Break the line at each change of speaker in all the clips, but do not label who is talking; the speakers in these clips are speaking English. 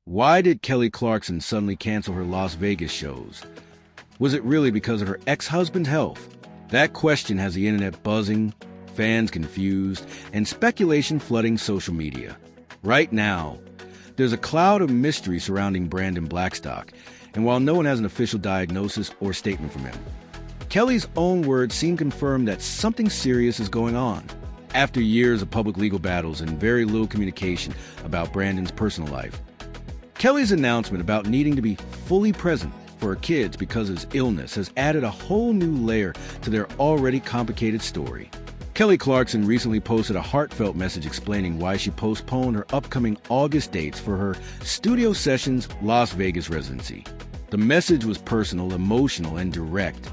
Why did Kelly Clarkson suddenly cancel her Las Vegas shows? Was it really because of her ex-husband's health? That question has the internet buzzing, fans confused, and speculation flooding social media. Right now, there's a cloud of mystery surrounding Brandon Blackstock, and while no one has an official diagnosis or statement from him, Kelly's own words seem to confirm that something serious is going on. After years of public legal battles and very little communication about Brandon's personal life, Kelly's announcement about needing to be fully present for her kids because of his illness has added a whole new layer to their already complicated story. Kelly Clarkson recently posted a heartfelt message explaining why she postponed her upcoming August dates for her Studio Sessions Las Vegas residency. The message was personal, emotional, and direct.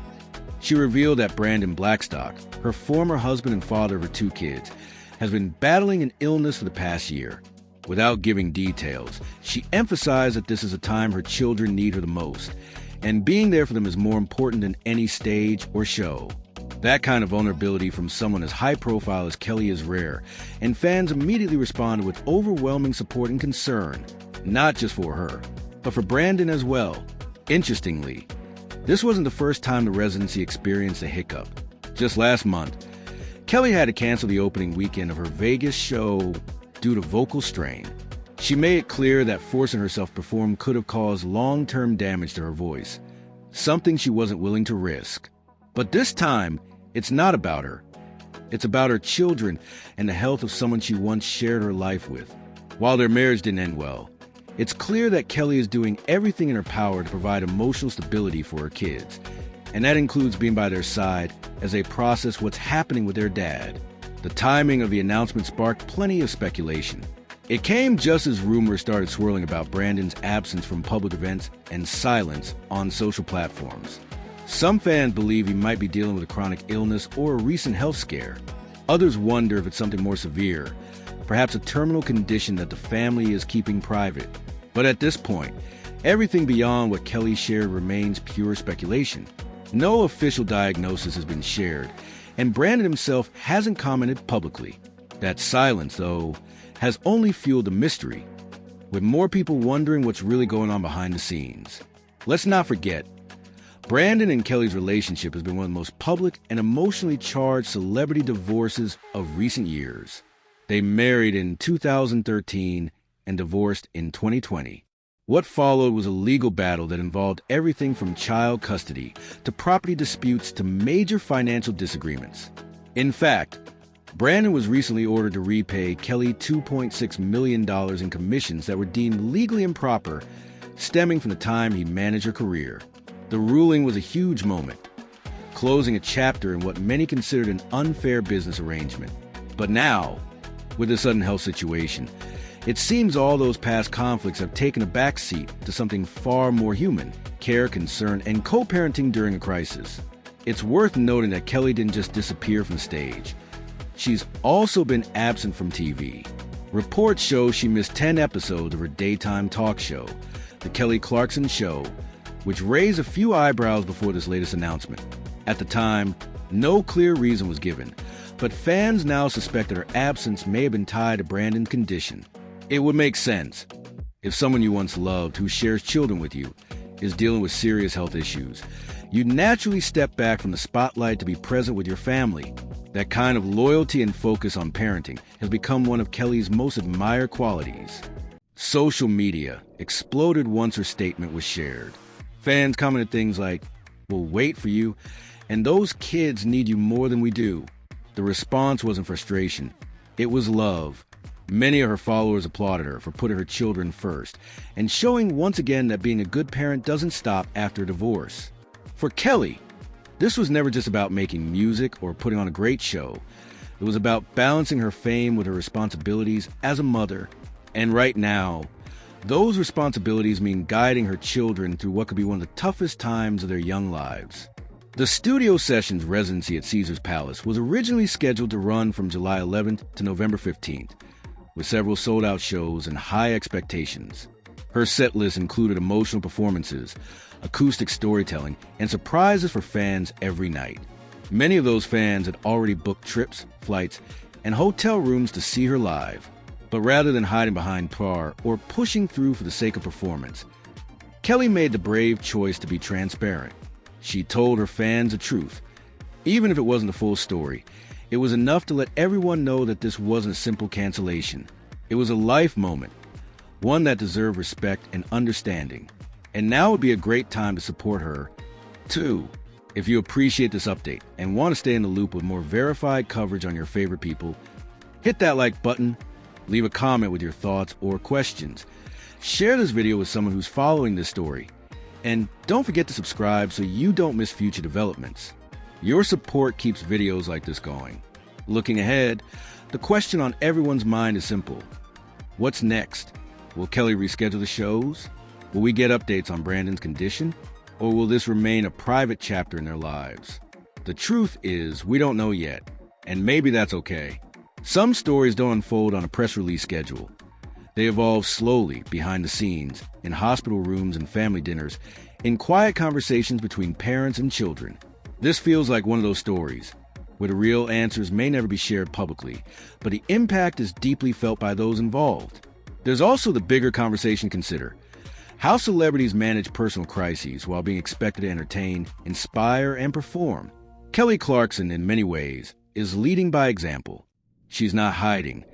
She revealed that Brandon Blackstock, her former husband and father of her 2 kids, has been battling an illness for the past year. Without giving details, she emphasized that this is a time her children need her the most, and being there for them is more important than any stage or show. That kind of vulnerability from someone as high-profile as Kelly is rare, and fans immediately responded with overwhelming support and concern, not just for her, but for Brandon as well. Interestingly, this wasn't the first time the residency experienced a hiccup. Just last month, Kelly had to cancel the opening weekend of her Vegas show due to vocal strain. She made it clear that forcing herself to perform could have caused long-term damage to her voice, something she wasn't willing to risk. But this time, it's not about her. It's about her children and the health of someone she once shared her life with. While their marriage didn't end well, it's clear that Kelly is doing everything in her power to provide emotional stability for her kids, and that includes being by their side as they process what's happening with their dad. The timing of the announcement sparked plenty of speculation. It came just as rumors started swirling about Brandon's absence from public events and silence on social platforms. Some fans believe he might be dealing with a chronic illness or a recent health scare. Others wonder if it's something more severe, perhaps a terminal condition that the family is keeping private. But at this point, everything beyond what Kelly shared remains pure speculation. No official diagnosis has been shared, and Brandon himself hasn't commented publicly. That silence, though, has only fueled the mystery, with more people wondering what's really going on behind the scenes. Let's not forget, Brandon and Kelly's relationship has been one of the most public and emotionally charged celebrity divorces of recent years. They married in 2013 and divorced in 2020. What followed was a legal battle that involved everything from child custody to property disputes to major financial disagreements. In fact, Brandon was recently ordered to repay Kelly $2.6 million in commissions that were deemed legally improper, stemming from the time he managed her career. The ruling was a huge moment, closing a chapter in what many considered an unfair business arrangement. But now, with the sudden health situation, it seems all those past conflicts have taken a backseat to something far more human: care, concern, and co-parenting during a crisis. It's worth noting that Kelly didn't just disappear from the stage. She's also been absent from TV. Reports show she missed 10 episodes of her daytime talk show, The Kelly Clarkson Show, which raised a few eyebrows before this latest announcement. At the time, no clear reason was given, but fans now suspect that her absence may have been tied to Brandon's condition. It would make sense. If someone you once loved, who shares children with you, is dealing with serious health issues, you'd naturally step back from the spotlight to be present with your family. That kind of loyalty and focus on parenting has become one of Kelly's most admired qualities. Social media exploded once her statement was shared. Fans commented things like, "We'll wait for you," and "Those kids need you more than we do." The response wasn't frustration. It was love. Many of her followers applauded her for putting her children first and showing once again that being a good parent doesn't stop after a divorce. For Kelly, this was never just about making music or putting on a great show. It was about balancing her fame with her responsibilities as a mother. And right now, those responsibilities mean guiding her children through what could be one of the toughest times of their young lives. The Studio Sessions residency at Caesar's Palace was originally scheduled to run from July 11th to November 15th, with several sold-out shows and high expectations. Her set list included emotional performances, acoustic storytelling, and surprises for fans every night. Many of those fans had already booked trips, flights, and hotel rooms to see her live. But rather than hiding behind par or pushing through for the sake of performance, Kelly made the brave choice to be transparent. She told her fans the truth. Even if it wasn't the full story, it was enough to let everyone know that this wasn't a simple cancellation. It was a life moment, one that deserved respect and understanding. And now would be a great time to support her, too. If you appreciate this update and want to stay in the loop with more verified coverage on your favorite people, hit that like button, leave a comment with your thoughts or questions. Share this video with someone who's following this story. And don't forget to subscribe so you don't miss future developments. Your support keeps videos like this going. Looking ahead, the question on everyone's mind is simple. What's next? Will Kelly reschedule the shows? Will we get updates on Brandon's condition? Or will this remain a private chapter in their lives? The truth is, we don't know yet, and maybe that's okay. Some stories don't unfold on a press release schedule. They evolve slowly, behind the scenes, in hospital rooms and family dinners, in quiet conversations between parents and children. This feels like one of those stories, where the real answers may never be shared publicly, but the impact is deeply felt by those involved. There's also the bigger conversation to consider. How celebrities manage personal crises while being expected to entertain, inspire, and perform. Kelly Clarkson, in many ways, is leading by example. She's not hiding,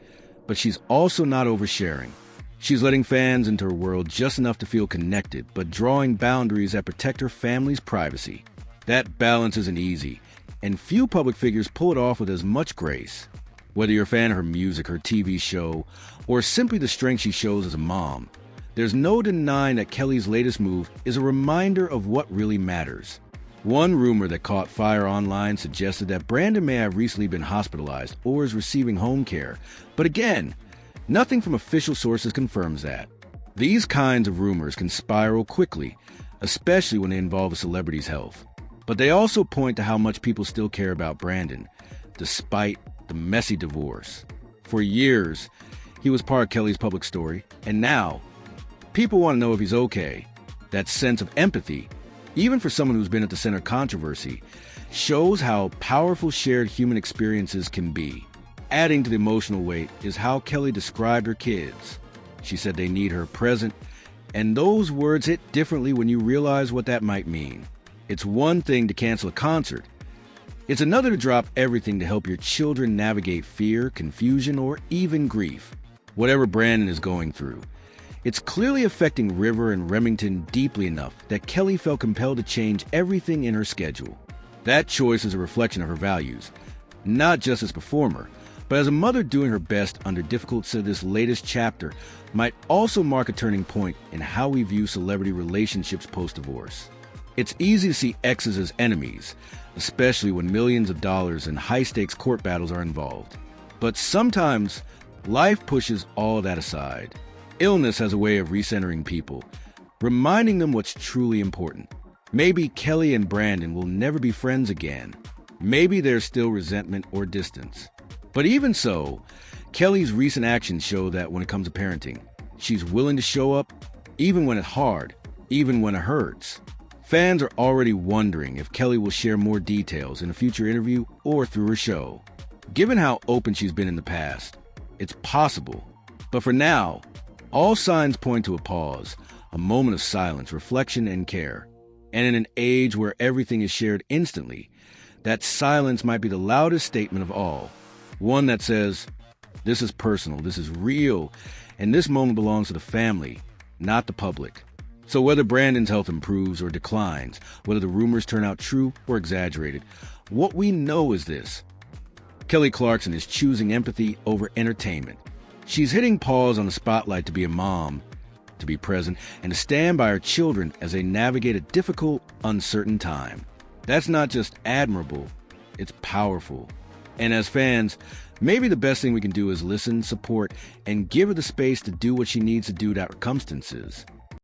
but she's also not oversharing. She's letting fans into her world just enough to feel connected, but drawing boundaries that protect her family's privacy. That balance isn't easy, and few public figures pull it off with as much grace. Whether you're a fan of her music, her TV show, or simply the strength she shows as a mom, there's no denying that Kelly's latest move is a reminder of what really matters. One rumor that caught fire online suggested that Brandon may have recently been hospitalized or is receiving home care. But again, nothing from official sources confirms that. These kinds of rumors can spiral quickly, especially when they involve a celebrity's health. But they also point to how much people still care about Brandon, despite the messy divorce. For years, he was part of Kelly's public story, and now, people want to know if he's okay. That sense of empathy, even for someone who's been at the center of controversy, shows how powerful shared human experiences can be. Adding to the emotional weight is how Kelly described her kids. She said they need her present, and those words hit differently when you realize what that might mean. It's one thing to cancel a concert. It's another to drop everything to help your children navigate fear, confusion, or even grief. Whatever Brandon is going through, it's clearly affecting River and Remington deeply enough that Kelly felt compelled to change everything in her schedule. That choice is a reflection of her values, not just as a performer, but as a mother doing her best under difficult. So this latest chapter might also mark a turning point in how we view celebrity relationships post-divorce. It's easy to see exes as enemies, especially when millions of dollars and high-stakes court battles are involved. But sometimes, life pushes all that aside. Illness has a way of recentering people, reminding them what's truly important. Maybe Kelly and Brandon will never be friends again. Maybe there's still resentment or distance. But even so, Kelly's recent actions show that when it comes to parenting, she's willing to show up, even when it's hard, even when it hurts. Fans are already wondering if Kelly will share more details in a future interview or through her show. Given how open she's been in the past, it's possible. But for now, all signs point to a pause, a moment of silence, reflection, and care. And in an age where everything is shared instantly, that silence might be the loudest statement of all. One that says, this is personal, this is real, and this moment belongs to the family, not the public. So whether Brandon's health improves or declines, whether the rumors turn out true or exaggerated, what we know is this. Kelly Clarkson is choosing empathy over entertainment. She's hitting pause on the spotlight to be a mom, to be present, and to stand by her children as they navigate a difficult, uncertain time. That's not just admirable, it's powerful. And as fans, maybe the best thing we can do is listen, support, and give her the space to do what she needs to do to circumstances.